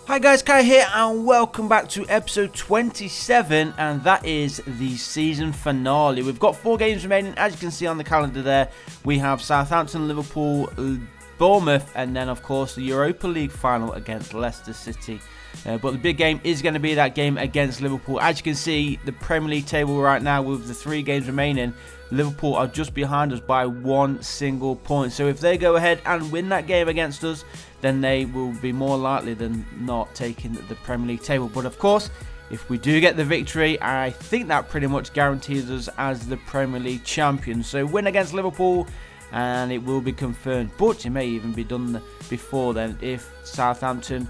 Hi guys, Kai here and welcome back to episode 27, and that is the season finale. We've got 4 games remaining. As you can see on the calendar there, we have Southampton, Liverpool, Bournemouth, and then of course the Europa League Final against Leicester City. But the big game is going to be that game against Liverpool. As you can see, the Premier League table right now with the 3 games remaining, Liverpool are just behind us by 1 single point. So if they go ahead and win that game against us, then they will be more likely than not taking the Premier League table. But of course, if we do get the victory, I think that pretty much guarantees us as the Premier League champions. So win against Liverpool and it will be confirmed. But it may even be done before then if Southampton...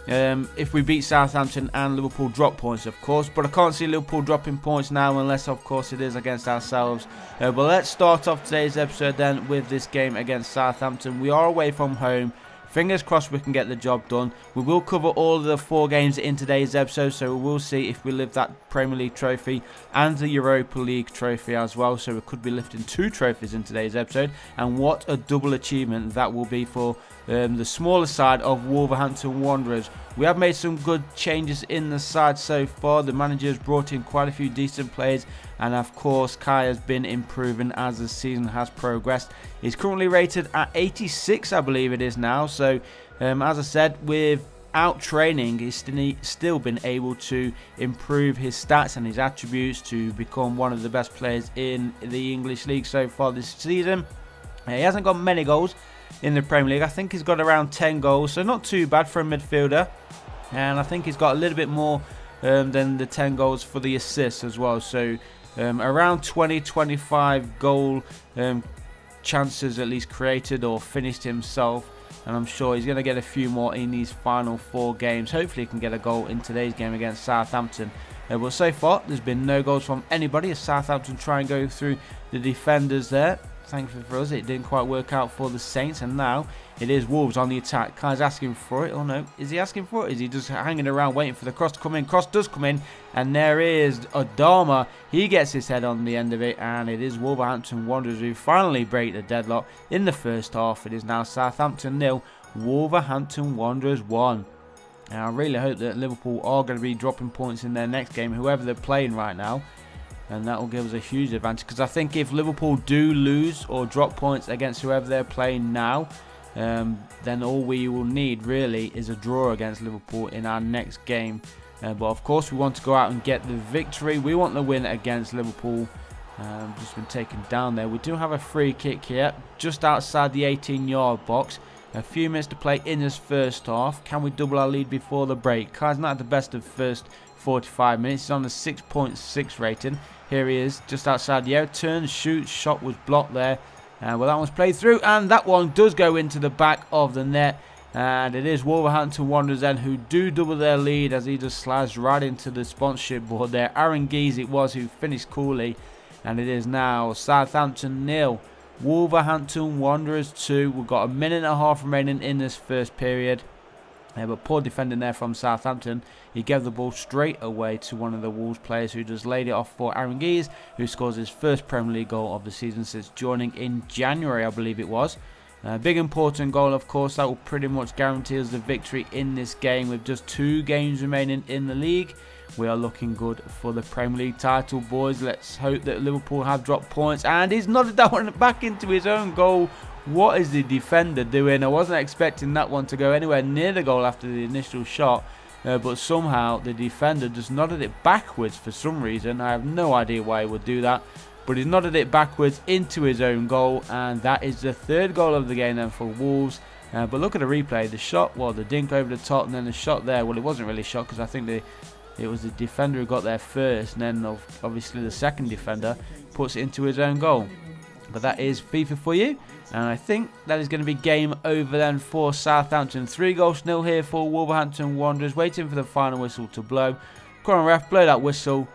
if we beat Southampton and Liverpool drop points, of course. But I can't see Liverpool dropping points now unless, of course, it is against ourselves. But let's start off today's episode then with this game against Southampton. We are away from home. Fingers crossed we can get the job done. We will cover all of the 4 games in today's episode, so we will see if we lift that Premier League trophy and the Europa League trophy as well. So we could be lifting 2 trophies in today's episode, and what a double achievement that will be for the smaller side of Wolverhampton Wanderers. We have made some good changes in the side so far. The manager has brought in quite a few decent players, and of course Kai has been improving as the season has progressed. He's currently rated at 86, I believe it is now. So as I said, without training, he's still been able to improve his stats and his attributes to become one of the best players in the English League so far this season. He hasn't got many goals in the Premier League. I think he's got around 10 goals, so not too bad for a midfielder. And I think he's got a little bit more than the 10 goals for the assists as well. So around 20-25 goal chances at least created or finished himself. And I'm sure he's going to get a few more in these final 4 games. Hopefully he can get a goal in today's game against Southampton. But so far there's been no goals from anybody as Southampton try and go through the defenders there. Thankfully for us, it didn't quite work out for the Saints, and now it is Wolves on the attack. Kai's asking for it, or no? Is he asking for it? Is he just hanging around waiting for the cross to come in? Cross does come in, and there is Adama. He gets his head on the end of it, and it is Wolverhampton Wanderers who finally break the deadlock in the first half. It is now Southampton 0, Wolverhampton Wanderers 1. And I really hope that Liverpool are going to be dropping points in their next game, whoever they're playing right now. And that will give us a huge advantage, because I think if Liverpool do lose or drop points against whoever they're playing now, then all we will need really is a draw against Liverpool in our next game. But of course we want to go out and get the victory. We want the win against Liverpool. Just been taken down there. We do have a free kick here just outside the 18-yard box. A few minutes to play in this first half. Can we double our lead before the break? Kai's not at the best of first 45 minutes. He's on the 6.6 rating. Here he is, just outside the area. Turn, shoots, shot was blocked there. Well, that one's played through, and that one does go into the back of the net. And it is Wolverhampton Wanderers then who do double their lead as he just slides right into the sponsorship board there. Aaron Geese it was who finished coolly. And it is now Southampton 0, Wolverhampton Wanderers 2. We've got a minute and a half remaining in this first period. But poor defending there from Southampton. He gave the ball straight away to one of the Wolves players who just laid it off for Aaron Geese, who scores his first Premier League goal of the season since joining in January, I believe it was. Big important goal, of course. That will pretty much guarantee us the victory in this game. With just 2 games remaining in the league, we are looking good for the Premier League title, boys. Let's hope that Liverpool have dropped points. And he's nodded that one back into his own goal. What is the defender doing? I wasn't expecting that one to go anywhere near the goal after the initial shot. But somehow the defender just nodded it backwards for some reason. I have no idea why he would do that. But he's nodded it backwards into his own goal. And that is the 3rd goal of the game then for Wolves. But look at the replay. The shot, well, the dink over the top, and then the shot there. Well, it wasn't really a shot because I think it was the defender who got there first. And then obviously the second defender puts it into his own goal. But that is FIFA for you. And I think that is going to be game over then for Southampton. 3-0 here for Wolverhampton Wanderers. Waiting for the final whistle to blow. Come on, ref, blow that whistle.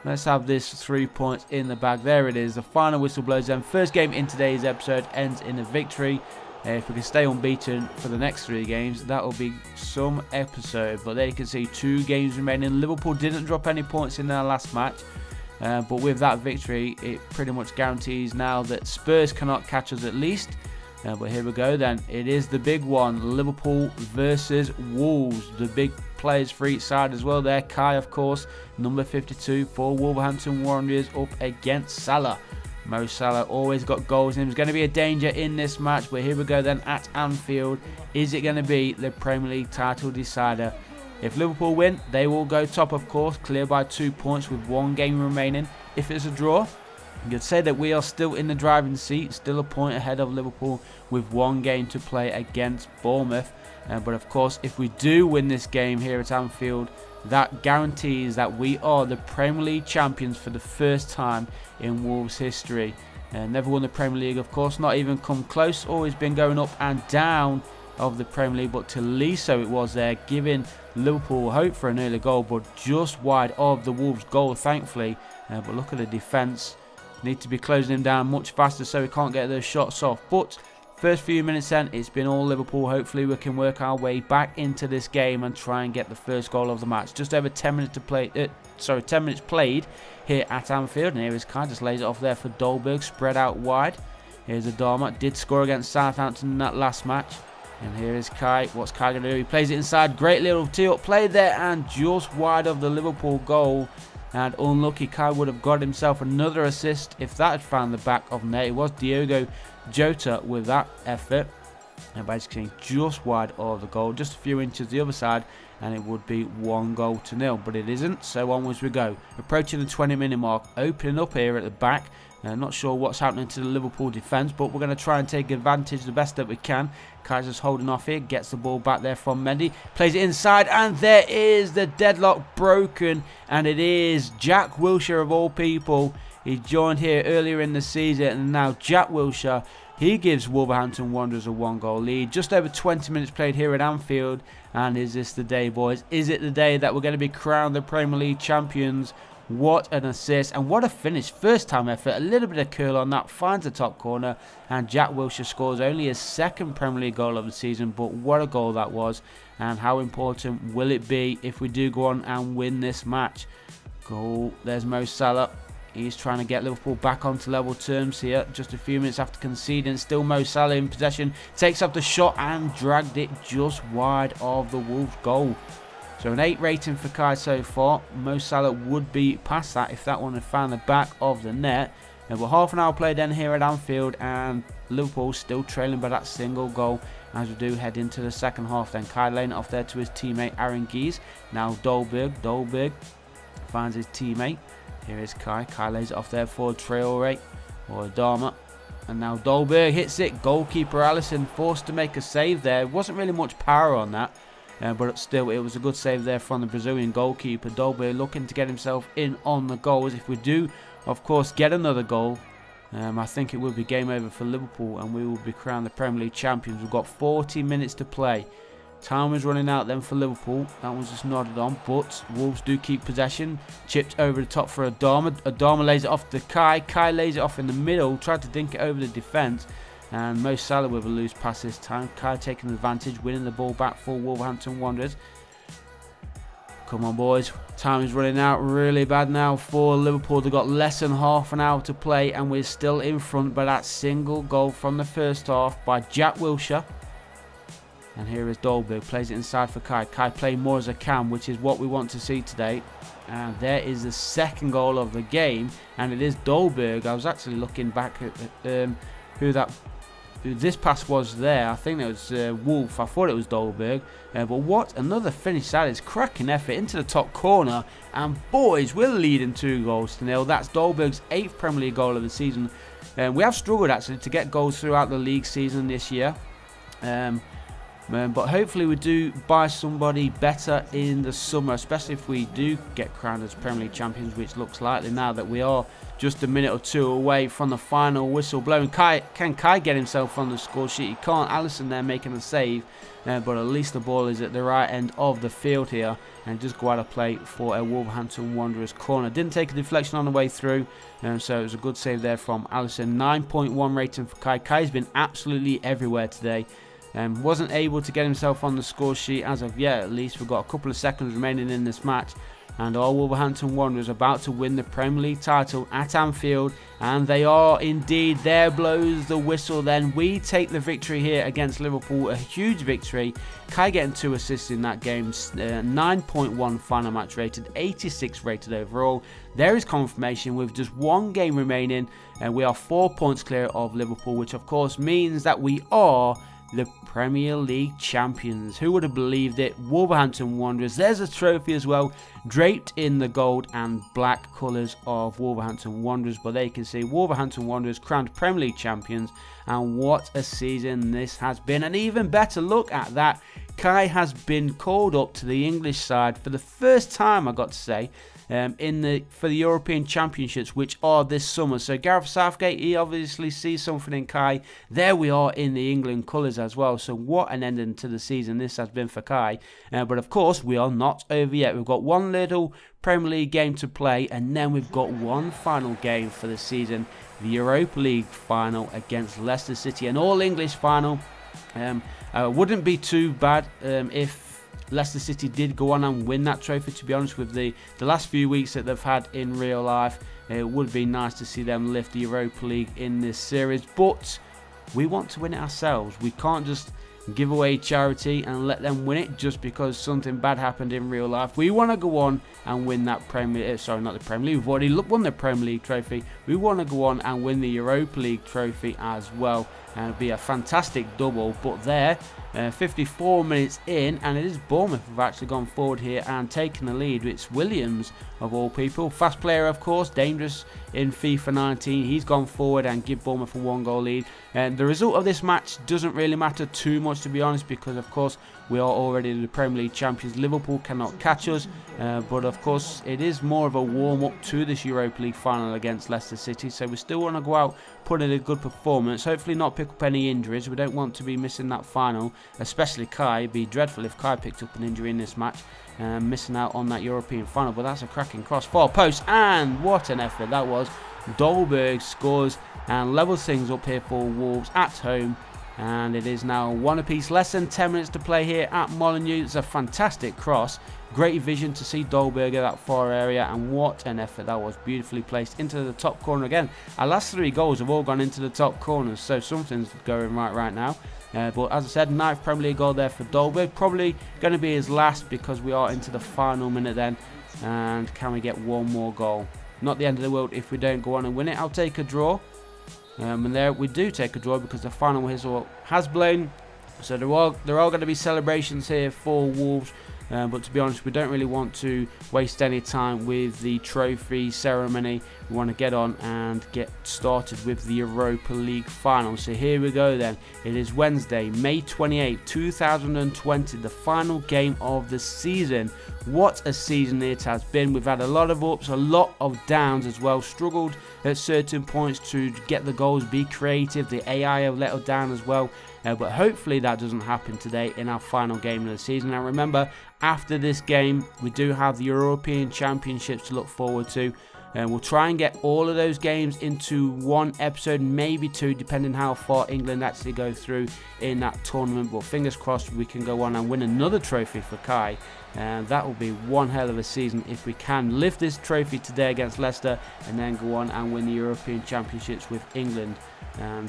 Let's have this 3 points in the bag. There it is. The final whistle blows then. First game in today's episode ends in a victory. If we can stay unbeaten for the next 3 games, that will be some episode. But there you can see 2 games remaining. Liverpool didn't drop any points in their last match. But with that victory, it pretty much guarantees now that Spurs cannot catch us at least. But here we go then. It is the big one. Liverpool versus Wolves. The big players for each side as well there. Kai, of course, number 52 for Wolverhampton Wanderers up against Salah. Mo Salah always got goals and he was going to be a danger in this match. But here we go then at Anfield. Is it going to be the Premier League title decider? If Liverpool win, they will go top, of course, clear by 2 points with 1 game remaining. If it's a draw, you could say that we are still in the driving seat, still a point ahead of Liverpool with 1 game to play against Bournemouth. But of course, if we do win this game here at Anfield, that guarantees that we are the Premier League champions for the first time in Wolves history. Never won the Premier League, of course, not even come close, always been going up and down of the Premier League, but Tolisso it was there, giving Liverpool hope for an early goal, but just wide of the Wolves goal, thankfully. But look at the defence. Need to be closing him down much faster so we can't get those shots off. But first few minutes then, it's been all Liverpool. Hopefully we can work our way back into this game and try and get the first goal of the match. Just over 10 minutes to play. 10 minutes played here at Anfield, and here is Kai, just lays it off there for Dolberg, spread out wide. Here's Adama, did score against Southampton in that last match. And here is Kai. What's Kai going to do? He plays it inside. Great little tee-up play there, and just wide of the Liverpool goal. And unlucky, Kai would have got himself another assist if that had found the back of net. It was Diogo Jota with that effort. And basically just wide of the goal, just a few inches the other side, and it would be 1-0. But it isn't, so onwards we go. Approaching the 20-minute mark, opening up here at the back. Not sure what's happening to the Liverpool defence, but we're going to try and take advantage the best that we can. Kaiser's holding off here, gets the ball back there from Mendy, plays it inside, and there is the deadlock broken, and it is Jack Wilshere of all people. He joined here earlier in the season, and now Jack Wilshere, he gives Wolverhampton Wanderers a 1-goal lead. Just over 20 minutes played here at Anfield, and is this the day, boys? Is it the day that we're going to be crowned the Premier League champions? What an assist and what a finish. First time effort, a little bit of curl on that, finds the top corner, and Jack Wilshere scores only his 2nd Premier League goal of the season. But what a goal that was, and how important will it be if we do go on and win this match? Goal, there's Mo Salah. He's trying to get Liverpool back onto level terms here. Just a few minutes after conceding, still Mo Salah in possession, takes up the shot and dragged it just wide of the Wolves goal. So an 8 rating for Kai so far. Mo Salah would be past that if that one had found the back of the net. And we're half an hour played then here at Anfield, and Liverpool still trailing by that single goal as we do head into the second half. Then Kai laying it off there to his teammate Aaron Gies. Now Dolberg finds his teammate. Here is Kai. Kai lays it off there for Traore or Adama. And now Dolberg hits it. Goalkeeper Alisson forced to make a save there. Wasn't really much power on that. But still, it was a good save there from the Brazilian goalkeeper. Dolberg looking to get himself in on the goals. If we do, of course, get another goal, I think it will be game over for Liverpool, and we will be crowned the Premier League champions. We've got 40 minutes to play. Time is running out then for Liverpool. That one's just nodded on, but Wolves do keep possession. Chipped over the top for Adama. Adama lays it off to Kai. Kai lays it off in the middle, tried to dink it over the defence. And Mo Salah with a loose pass this time. Kai taking advantage, winning the ball back for Wolverhampton Wanderers. Come on, boys. Time is running out really bad now for Liverpool. They've got less than half an hour to play, and we're still in front by that single goal from the first half by Jack Wilshere. And here is Dolberg. Plays it inside for Kai. Kai playing more as a cam, which is what we want to see today. And there is the 2nd goal of the game, and it is Dolberg. I was actually looking back at who this pass was there. I think it was Wolf. I thought it was Dolberg. But what another finish that is. Cracking effort into the top corner. And boys, we're leading 2-0. That's Dolberg's 8th Premier League goal of the season. We have struggled actually to get goals throughout the league season this year. But hopefully we do buy somebody better in the summer, especially if we do get crowned as Premier League champions, which looks likely now that we are just a minute or 2 away from the final whistle blowing. Can Kai get himself on the score sheet? He can't. Alisson there making a save, but at least the ball is at the right end of the field here, and just go out of play for a Wolverhampton Wanderers corner. Didn't take a deflection on the way through, so it was a good save there from Alisson. 9.1 rating for Kai. Kai's been absolutely everywhere today. Wasn't able to get himself on the score sheet as of yet. At least we've got a couple of seconds remaining in this match. and are Wolverhampton Wanderers about to win the Premier League title at Anfield? And they are indeed. There blows the whistle then. We take the victory here against Liverpool, a huge victory. Kai getting 2 assists in that game, 9.1 final match rated, 86 rated overall. There is confirmation with just 1 game remaining, and we are 4 points clear of Liverpool, which of course means that we are the Premier League champions. Who would have believed it? Wolverhampton Wanderers. There's a trophy as well, draped in the gold and black colours of Wolverhampton Wanderers. But there you can see Wolverhampton Wanderers crowned Premier League champions, and what a season this has been. And even better, look at that. Kai has been called up to the English side for the first time, I got to say, for the European Championships, which are this summer. So Gareth Southgate, he obviously sees something in Kai. There we are in the England colours as well. So what an ending to the season this has been for Kai. But of course, we are not over yet. We've got one little Premier League game to play, and then we've got one final game for the season, the Europa League final against Leicester City, an all-English final. Wouldn't be too bad if Leicester City did go on and win that trophy. To be honest, with the last few weeks that they've had in real life, it would be nice to see them lift the Europa League in this series. But we want to win it ourselves. We can't just give away charity and let them win it just because something bad happened in real life. We want to go on and win that sorry, not the Premier League. We've already won the Premier League trophy. We want to go on and win the Europa League trophy as well, and it'll be a fantastic double. But there, 54 minutes in, and it is Bournemouth who've actually gone forward here and taken the lead. It's Williams, of all people, fast player of course, dangerous in FIFA 19. He's gone forward and give Bournemouth a 1-goal lead. And the result of this match doesn't really matter too much, to be honest, because of course we are already the Premier League champions. Liverpool cannot catch us, but of course it is more of a warm-up to this Europa League final against Leicester City. So we still want to go out, put in a good performance, hopefully not pick up any injuries. We don't want to be missing that final, especially Kai. It'd be dreadful if Kai picked up an injury in this match, missing out on that European final. But that's a cracking cross, far post, and what an effort that was. Dolberg scores and levels things up here for Wolves at home, and it is now 1 apiece. Less than 10 minutes to play here at Molineux. It's a fantastic cross, great vision to see Dolberg at that far area, and what an effort that was, beautifully placed into the top corner again. Our last 3 goals have all gone into the top corners, so something's going right now. But as I said, 9th Premier League goal there for Dolberg, probably going to be his last because we are into the final minute then. And can we get one more goal? Not the end of the world if we don't go on and win it. I'll take a draw. And there we do take a draw because the final whistle has blown. So there are going to be celebrations here for Wolves. But to be honest, we don't really want to waste any time with the trophy ceremony. We want to get on and get started with the Europa League final. So here we go then. It is Wednesday, May 28, 2020, the final game of the season. What a season it has been. We've had a lot of ups, a lot of downs as well. Struggled at certain points to get the goals, be creative. The AI have let us down as well. But hopefully that doesn't happen today in our final game of the season. Now remember, after this game, we do have the European Championships to look forward to. And we'll try and get all of those games into one episode, maybe 2, depending how far England actually go through in that tournament. But fingers crossed we can go on and win another trophy for Kai. And that will be one hell of a season if we can lift this trophy today against Leicester and then go on and win the European Championships with England. And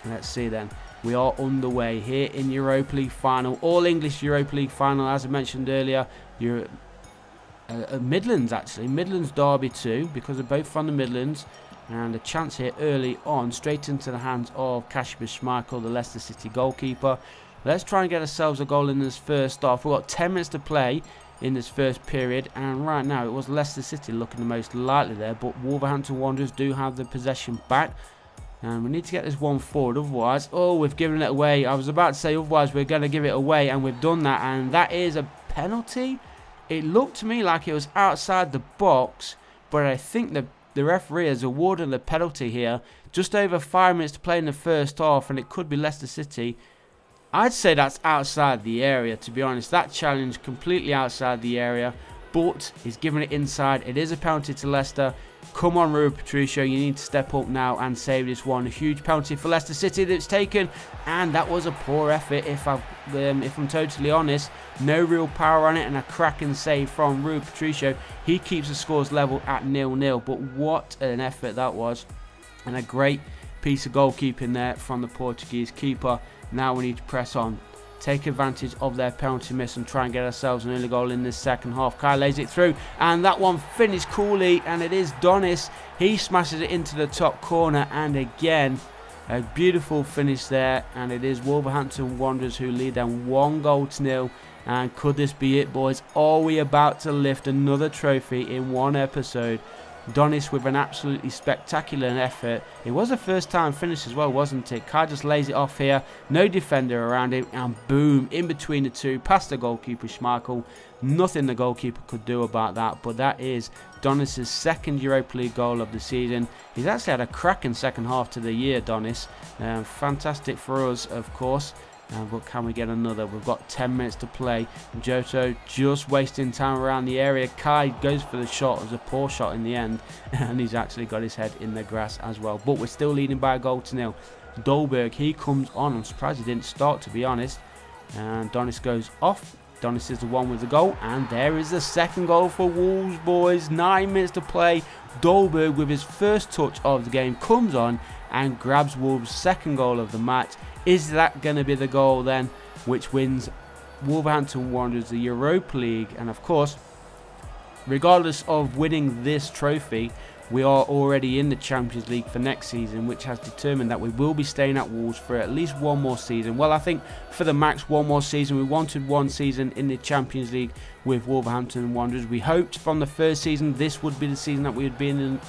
let's see then. We are underway here in Europa League final, all English Europa League final, as I mentioned earlier. Midlands actually, Midlands derby too, because they're both from the Midlands, and a chance here early on, straight into the hands of Kasper Schmeichel, the Leicester City goalkeeper. Let's try and get ourselves a goal in this first half. We've got 10 minutes to play in this first period, and right now it was Leicester City looking the most likely there, but Wolverhampton Wanderers do have the possession back. And we need to get this one forward, otherwise, oh, we've given it away. I was about to say otherwise we're going to give it away, and we've done that, and that is a penalty. It looked to me like it was outside the box, but I think the referee has awarded the penalty here. Just over 5 minutes to play in the first half, and it could be Leicester City. I'd say that's outside the area, to be honest. That challenge completely outside the area, but he's given it inside. It is a penalty to Leicester. Come on, Rui Patricio, you need to step up now and save this one. A huge penalty for Leicester City that's taken, and that was a poor effort if I'm totally honest. No real power on it, and a cracking save from Rui Patricio. He keeps the scores level at 0-0, but what an effort that was, and a great piece of goalkeeping there from the Portuguese keeper. Now we need to press on, take advantage of their penalty miss and try and get ourselves an early goal in this second half. Kai lays it through, and that one finished coolly, and it is Donis. He smashes it into the top corner, and again a beautiful finish there, and it is Wolverhampton Wanderers who lead them 1-0. And could this be it, boys? Are we about to lift another trophy in one episode? Donis with an absolutely spectacular effort. It was a first time finish as well, wasn't it? Kai just lays it off here, no defender around him, and boom, in between the two, past the goalkeeper Schmeichel. Nothing the goalkeeper could do about that, but that is Donis' second Europa League goal of the season. He's actually had a cracking second half to the year, Donis. Fantastic for us, of course. But can we get another? We've got 10 minutes to play. Jota just wasting time around the area. Kai goes for the shot. It was a poor shot in the end, and he's actually got his head in the grass as well. But we're still leading by a goal to nil. Dolberg, he comes on. I'm surprised he didn't start, to be honest. And Donis goes off. Donis is the one with the goal, and there is the second goal for Wolves, boys. 9 minutes to play. Dolberg, with his first touch of the game, comes on and grabs Wolves' second goal of the match. Is that going to be the goal then, which wins Wolverhampton Wanderers the Europa League? And of course, regardless of winning this trophy, we are already in the Champions League for next season, which has determined that we will be staying at Wolves for at least one more season. Well, I think for the max one more season. We wanted one season in the Champions League with Wolverhampton Wanderers. We hoped from the first season this would be the season that we would be in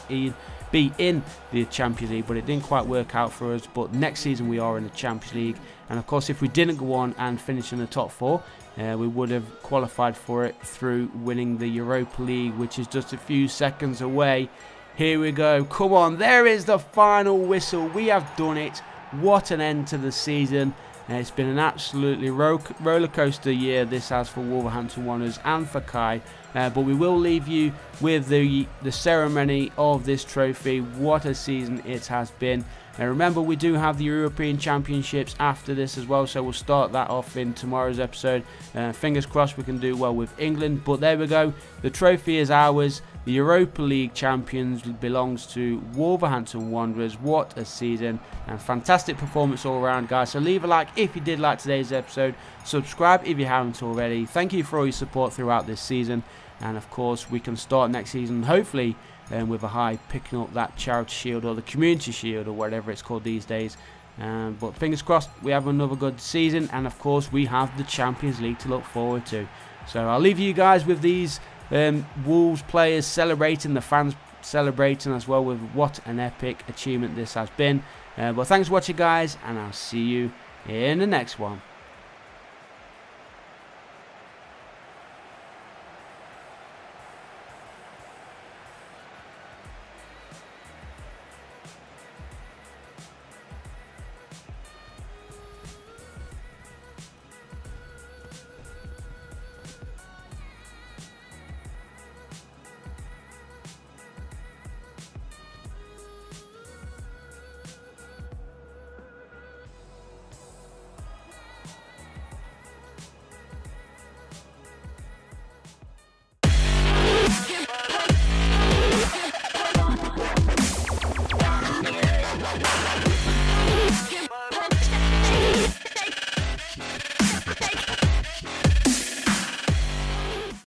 the Champions League, but it didn't quite work out for us. But next season we are in the Champions League, and of course if we didn't go on and finish in the top four, we would have qualified for it through winning the Europa League, which is just a few seconds away. Here we go, come on, there is the final whistle. We have done it. What an end to the season. It's been an absolutely roller coaster year, this has, for Wolverhampton Wanderers and for Kai. But we will leave you with the ceremony of this trophy. What a season it has been. Now remember, we do have the European Championships after this as well, so we'll start that off in tomorrow's episode. Fingers crossed we can do well with England. But there we go, the trophy is ours. The Europa League champions belongs to Wolverhampton Wanderers. What a season, and fantastic performance all around, guys. So leave a like if you did like today's episode. Subscribe if you haven't already. Thank you for all your support throughout this season. And of course, we can start next season, hopefully, with a high, picking up that Charity Shield or the Community Shield or whatever it's called these days. But fingers crossed, we have another good season. And of course, we have the Champions League to look forward to. So I'll leave you guys with these Wolves players celebrating, the fans celebrating as well, with what an epic achievement this has been. But thanks for watching, guys, and I'll see you in the next one.